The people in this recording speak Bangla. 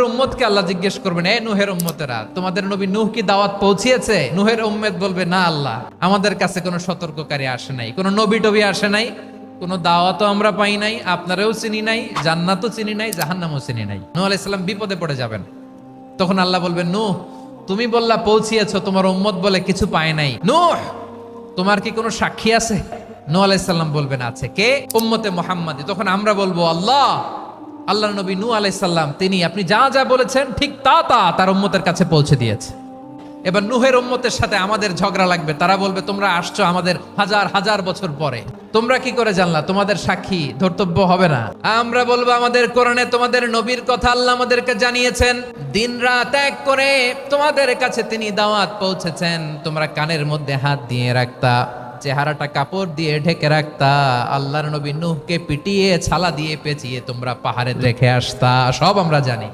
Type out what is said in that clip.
উম্মতকে আল্লাহ জিজ্ঞেস করবেন, এ নূহের উম্মতেরা, তোমাদের নবী নূহ কি দাওয়াত পৌঁছিয়েছে? নূহের উম্মত বলবে, না আল্লাহ, আমাদের কাছে কোনো সতর্ককারী আসে নাই, কোনো নবী টবি আসে নাই, কোনো দাওয়াতও আমরা পাই নাই, আপনারাও চিনি নাই, জান্নাতও চিনি নাই, জাহান্নামও চিনি নাই। নূহ আলাইহিস সালাম বিপদে পড়ে যাবেন। তখন আল্লাহ বলবেন, নূহ তুমি বললা পৌঁছিয়েছো, তোমার উম্মত বলে কিছু পায় নাই। নূহ তোমার কি কোনো সাক্ষী আছে? নূহ আলাইহিস সালাম বলবেন, আছে। কে? উম্মতে মুহাম্মাদি। তখন আমরা বলবো, আল্লাহর নবী নূহ আলাইহিস সালাম তিনি আপনি যা যা বলেছেন ঠিক তা তার উম্মতের কাছে পৌঁছে দিয়েছে। এবার নূহের উম্মতের সাথে আমাদের ঝগড়া লাগবে। তারা বলবে, তোমরা আসছো আমাদের হাজার হাজার বছর পরে, তোমরা কি করে জানলা? তোমাদের সাক্ষী ধর্তব্য হবে না? আমরা বলবো, আমাদের কোরআনে তোমাদের নবীর কথা আল্লাহ আমাদেরকে জানিয়েছেন, দিন রাত এক করে তোমাদের কাছে তিনি দাওয়াত পৌঁছেছেন, তোমরা কানের মধ্যে হাত দিয়ে রাখতা, চেহারাটা কাপড় দিয়ে ঢেকে রাখতা, আল্লাহর নবী নূহকে পিটিয়ে ছালা দিয়ে পেঁচিয়ে তোমরা পাহাড়ে রেখে আসতা, সব আমরা জানি।